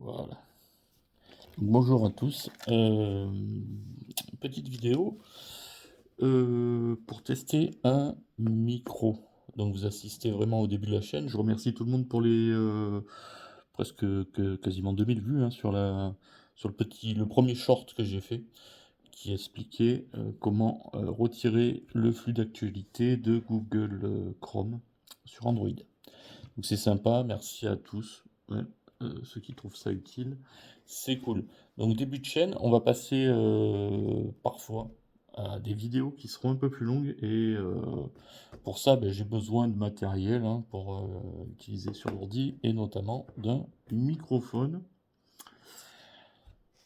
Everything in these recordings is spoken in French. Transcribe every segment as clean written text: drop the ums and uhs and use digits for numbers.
Voilà. Bonjour à tous. Petite vidéo pour tester un micro. Donc vous assistez vraiment au début de la chaîne. Je remercie tout le monde pour les quasiment 2000 vues hein, sur le premier short que j'ai fait qui expliquait comment retirer le flux d'actualité de Google Chrome sur Android. Donc c'est sympa, merci à tous, ouais, ceux qui trouvent ça utile, c'est cool. Donc début de chaîne, on va passer parfois à des vidéos qui seront un peu plus longues et pour ça ben, j'ai besoin de matériel hein, pour utiliser sur l'ordi et notamment d'un microphone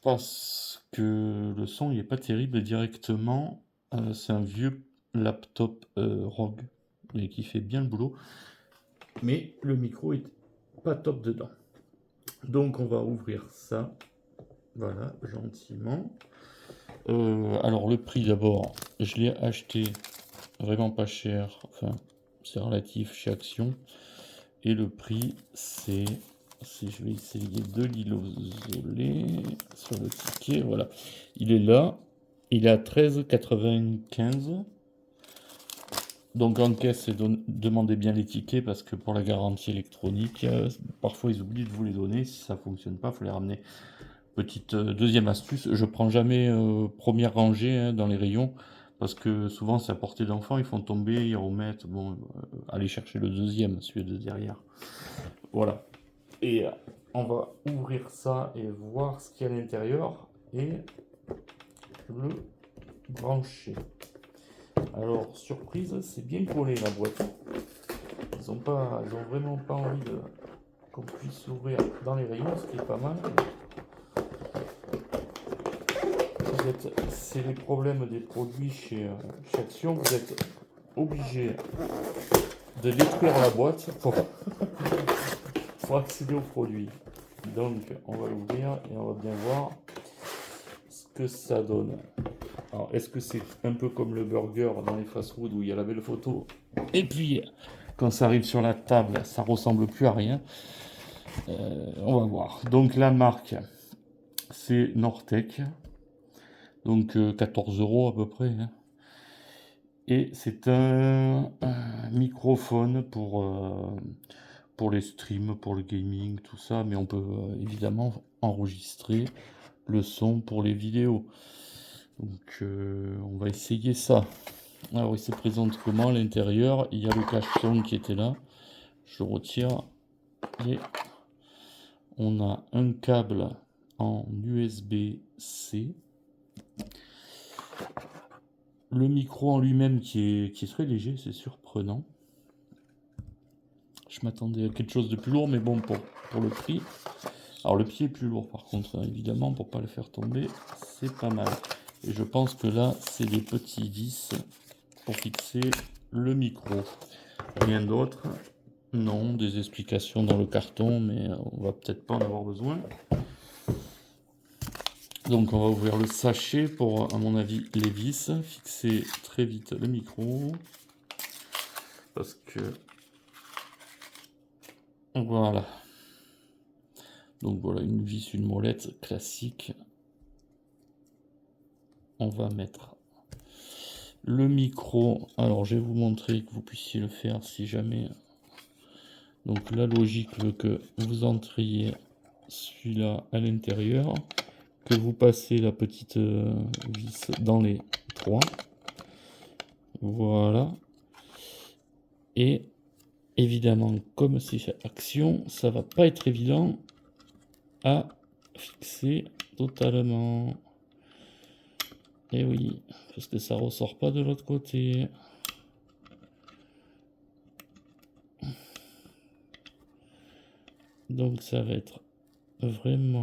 parce que le son il est pas terrible directement. C'est un vieux laptop ROG mais qui fait bien le boulot, mais le micro est pas top dedans. Donc on va ouvrir ça, voilà, gentiment. Alors le prix d'abord, je l'ai acheté vraiment pas cher, enfin c'est relatif chez Action. Et le prix c'est, si je vais essayer de l'isoler sur le ticket, voilà. Il est là, il est à 13,95. Donc en caisse, demandez bien les tickets parce que pour la garantie électronique, parfois ils oublient de vous les donner. Si ça fonctionne pas, il faut les ramener. Petite deuxième astuce, je prends jamais première rangée hein, dans les rayons parce que souvent c'est à portée d'enfant, ils font tomber, ils remettent. Bon, allez chercher le deuxième, celui de derrière. Voilà. Et on va ouvrir ça et voir ce qu'il y a à l'intérieur et le brancher. Alors, surprise, c'est bien collé la boîte. Ils ont vraiment pas envie qu'on puisse l'ouvrir dans les rayons, ce qui est pas mal. C'est les problèmes des produits chez Action. Vous êtes obligé de détruire la boîte pour accéder au produit. Donc, on va l'ouvrir et on va bien voir ce que ça donne. Alors, est-ce que c'est un peu comme le burger dans les fast-food où il y a la belle photo et puis quand ça arrive sur la table, ça ressemble plus à rien. On va voir. Donc la marque, c'est Nortec. Donc 14 € à peu près. Hein. Et c'est un microphone pour les streams, pour le gaming, tout ça. Mais on peut évidemment enregistrer le son pour les vidéos. Donc on va essayer ça. Alors il se présente comment à l'intérieur? Il y a le cache-son qui était là. Je le retire. Et on a un câble en USB-C. Le micro en lui-même qui est très léger, c'est surprenant. Je m'attendais à quelque chose de plus lourd, mais bon, pour le prix. Alors le pied est plus lourd par contre, hein, évidemment, pour pas le faire tomber, c'est pas mal. Et je pense que là, c'est des petits vis pour fixer le micro. Rien d'autre. Non, des explications dans le carton, mais on va peut-être pas en avoir besoin. Donc on va ouvrir le sachet pour, à mon avis, les vis, fixer très vite le micro. Parce que... Voilà. Donc voilà, une vis, une molette classique. On va mettre le micro. Alors je vais vous montrer que vous puissiez le faire si jamais. Donc la logique veut que vous entriez celui-là à l'intérieur, que vous passez la petite vis dans les trois. Voilà. Et évidemment, comme c'est Action, ça va pas être évident à fixer totalement. Et oui, parce que ça ressort pas de l'autre côté. Donc ça va être vraiment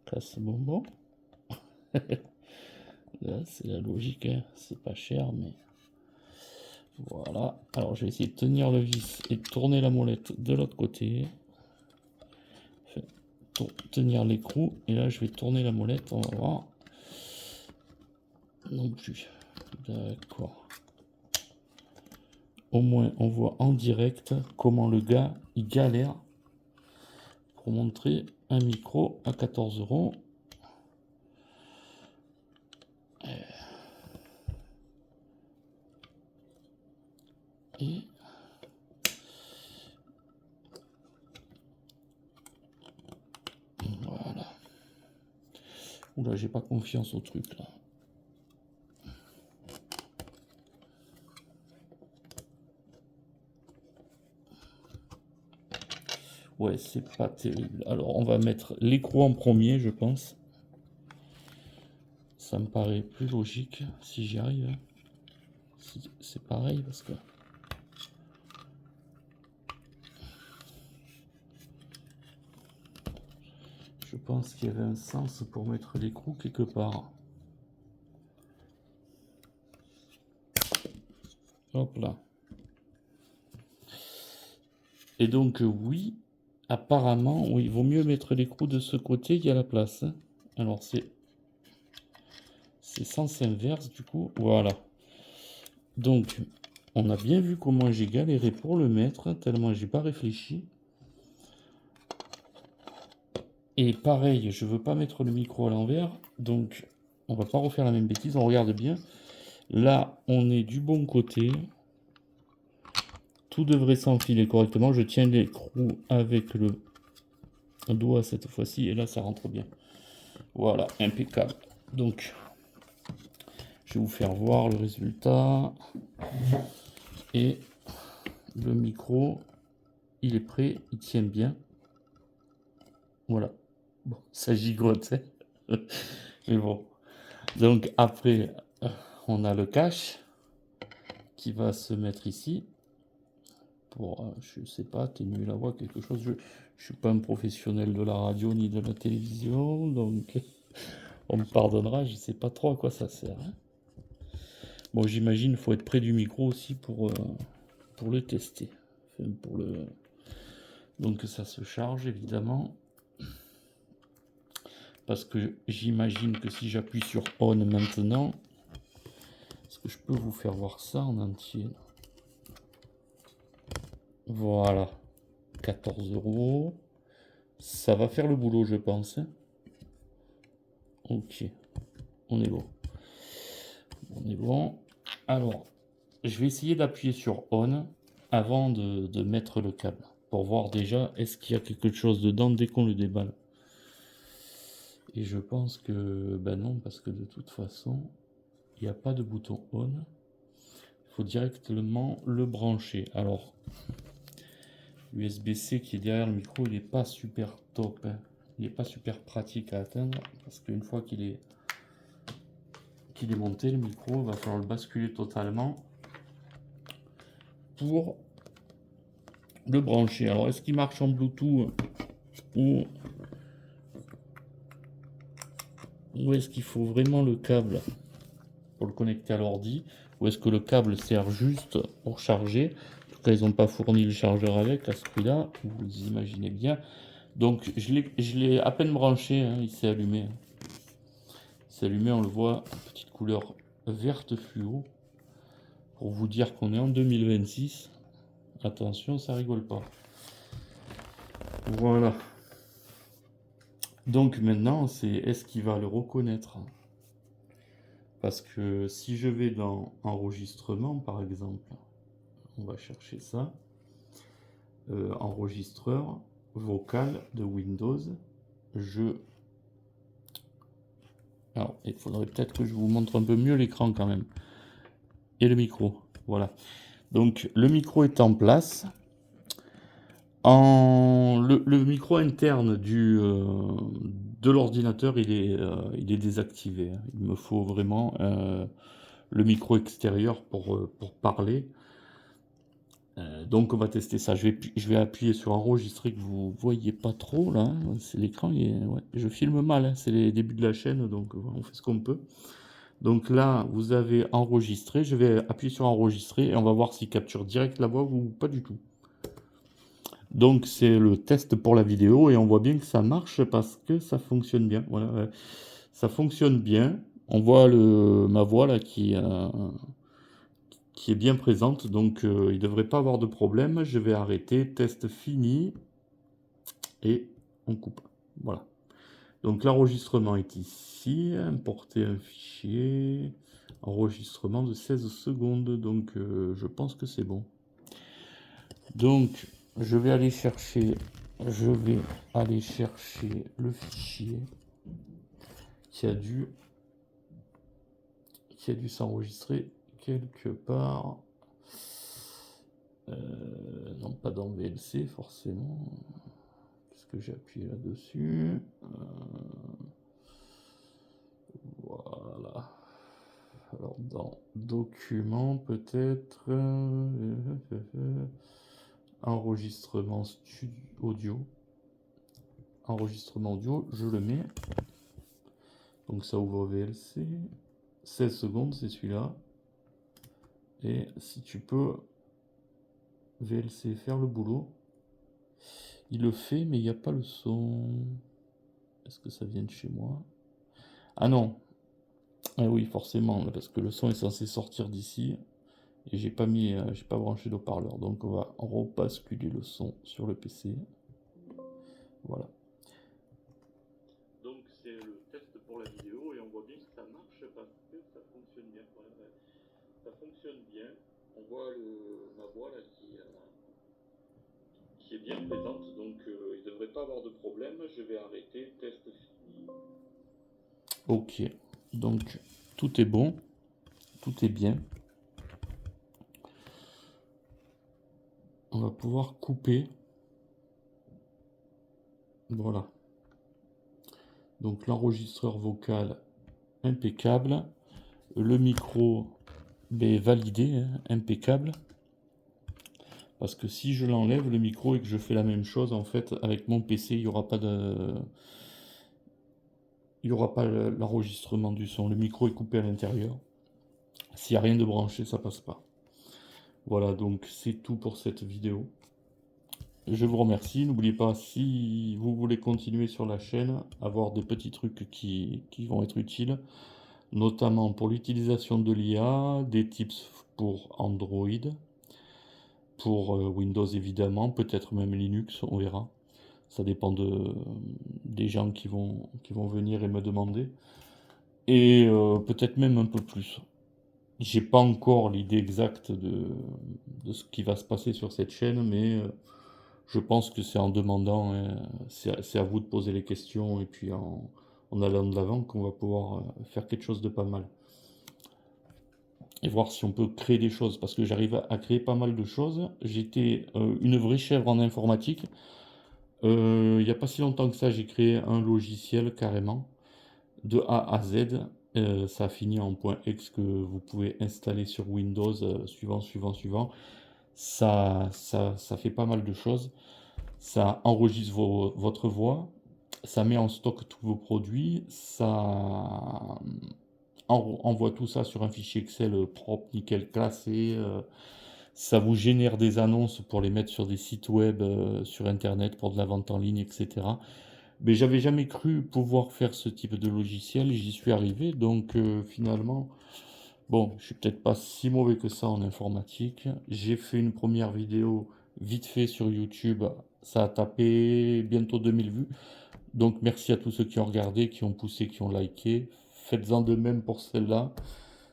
casse-bonbon. Là, c'est la logique, hein. C'est pas cher, mais voilà. Alors, je vais essayer de tenir le vis et de tourner la molette de l'autre côté. Pour tenir l'écrou. Et là, je vais tourner la molette. On va voir. Non plus. D'accord. au moins on voit en direct comment le gars il galère pour montrer un micro à 14 €. Et voilà. Oula, j'ai pas confiance au truc là. Ouais, c'est pas terrible. Alors, on va mettre l'écrou en premier, je pense. Ça me paraît plus logique si j'y arrive. C'est pareil parce que... Je pense qu'il y avait un sens pour mettre l'écrou quelque part. Hop là. Et donc, oui, apparemment, oui, il vaut mieux mettre l'écrou de ce côté, il y a la place. Alors, c'est sens inverse, du coup. Voilà. Donc, on a bien vu comment j'ai galéré pour le mettre, tellement j'ai pas réfléchi. Et pareil, je veux pas mettre le micro à l'envers, donc on va pas refaire la même bêtise, on regarde bien. Là, on est du bon côté. Tout devrait s'enfiler correctement. Je tiens l'écrou avec le doigt cette fois-ci, et là, ça rentre bien. Voilà, impeccable. Donc, je vais vous faire voir le résultat. Et le micro, il est prêt, il tient bien. Voilà. Bon, ça gigote, hein. Mais bon. Donc après, on a le cache qui va se mettre ici. Pour, je sais pas, atténuer la voix, quelque chose. Je suis pas un professionnel de la radio ni de la télévision, donc on me pardonnera, je sais pas trop à quoi ça sert. Hein. Bon, j'imagine qu'il faut être près du micro aussi pour le tester. Enfin, donc ça se charge évidemment. Parce que j'imagine que si j'appuie sur on maintenant, est-ce que je peux vous faire voir ça en entier? Voilà, 14 €. Ça va faire le boulot, je pense. Ok, on est bon. On est bon. Alors, je vais essayer d'appuyer sur on avant de mettre le câble. Pour voir déjà, est-ce qu'il y a quelque chose dedans dès qu'on le déballe. Et je pense que, ben non, parce que de toute façon, il n'y a pas de bouton on. Il faut directement le brancher. Alors, l'USB-C qui est derrière le micro, il n'est pas super top. Hein. Il n'est pas super pratique à atteindre. Parce qu'une fois qu'il est monté, le micro, il va falloir le basculer totalement pour le brancher. Alors, est-ce qu'il marche en Bluetooth ou est-ce qu'il faut vraiment le câble pour le connecter à l'ordi, ou est-ce que le câble sert juste pour charger? En tout cas, ils n'ont pas fourni le chargeur avec à ce prix-là, vous imaginez bien. Donc, je l'ai à peine branché, hein, il s'est allumé. Il s'est allumé, on le voit, petite couleur verte fluo, pour vous dire qu'on est en 2026. Attention, ça rigole pas. Voilà. Donc maintenant, c'est est-ce qu'il va le reconnaître? Parce que si je vais dans enregistrement, par exemple, on va chercher ça, enregistreur vocal de Windows, alors il faudrait peut-être que je vous montre un peu mieux l'écran quand même, et le micro, voilà. Donc le micro est en place. Le micro interne de l'ordinateur, il est désactivé. Il me faut vraiment le micro extérieur pour parler. Donc on va tester ça. Je vais appuyer sur enregistrer que vous voyez pas trop là. C'est l'écran. Ouais, je filme mal. Hein. C'est les débuts de la chaîne, donc on fait ce qu'on peut. Donc là, vous avez enregistré. Je vais appuyer sur enregistrer et on va voir s'il capture direct la voix ou pas du tout. Donc c'est le test pour la vidéo et on voit bien que ça marche parce que ça fonctionne bien. Voilà, ça fonctionne bien. On voit ma voix là qui qui est bien présente, donc il ne devrait pas avoir de problème. Je vais arrêter, test fini, et on coupe. Voilà. Donc l'enregistrement est ici, importer un fichier, enregistrement de 16 secondes, donc je pense que c'est bon. Donc je vais aller chercher le fichier qui a dû s'enregistrer quelque part. Non, pas dans VLC forcément. Qu'est-ce que j'ai appuyé là-dessus? Voilà. Alors dans documents peut-être enregistrement audio. Enregistrement audio, je le mets. Donc ça ouvre VLC. 16 secondes, c'est celui-là. Et si tu peux VLC faire le boulot. Il le fait, mais il n'y a pas le son. Est-ce que ça vient de chez moi? Ah non. Ah oui, forcément, parce que le son est censé sortir d'ici. Et j'ai pas branché d'haut-parleur. Donc on va rebasculer le son sur le PC. Voilà. Donc c'est le test pour la vidéo et on voit bien que ça marche parce que ça fonctionne bien. Ça fonctionne bien. On voit ma voix là qui est bien présente, donc il ne devrait pas avoir de problème. Je vais arrêter, test fini. Ok, donc tout est bon, tout est bien. On va pouvoir couper. Voilà. Donc l'enregistreur vocal impeccable. Le micro validé, hein, impeccable. Parce que si je l'enlève le micro et que je fais la même chose, en fait, avec mon PC, il n'y aura pas l'enregistrement du son. Le micro est coupé à l'intérieur. S'il n'y a rien de branché, ça passe pas. Voilà, donc c'est tout pour cette vidéo. Je vous remercie. N'oubliez pas, si vous voulez continuer sur la chaîne, avoir des petits trucs qui vont être utiles, notamment pour l'utilisation de l'IA, des tips pour Android, pour Windows évidemment, peut-être même Linux, on verra. Ça dépend des gens qui vont venir et me demander. Et peut-être même un peu plus. J'ai pas encore l'idée exacte de ce qui va se passer sur cette chaîne, mais je pense que c'est en demandant, hein, c'est à vous de poser les questions et puis en allant de l'avant qu'on va pouvoir faire quelque chose de pas mal. Et voir si on peut créer des choses, parce que j'arrive à créer pas mal de choses. J'étais une vraie chèvre en informatique. Il n'y a pas si longtemps que ça, j'ai créé un logiciel carrément, de A à Z. Ça a fini en .exe que vous pouvez installer sur Windows, suivant. Ça fait pas mal de choses. Ça enregistre votre voix, ça met en stock tous vos produits, ça envoie tout ça sur un fichier Excel propre, nickel, classé. Ça vous génère des annonces pour les mettre sur des sites web, sur Internet, pour de la vente en ligne, etc. Mais j'avais jamais cru pouvoir faire ce type de logiciel, j'y suis arrivé, donc finalement, bon, je suis peut-être pas si mauvais que ça en informatique. J'ai fait une première vidéo vite fait sur YouTube, ça a tapé bientôt 2000 vues. Donc merci à tous ceux qui ont regardé, qui ont poussé, qui ont liké. Faites-en de même pour celle-là.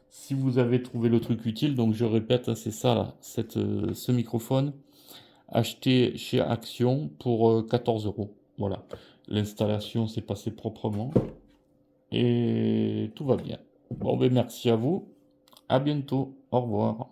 Si vous avez trouvé le truc utile, donc je répète, hein, c'est ça là, ce microphone, acheté chez Action pour 14 €. Voilà. L'installation s'est passée proprement et tout va bien. Bon, ben merci à vous. À bientôt. Au revoir.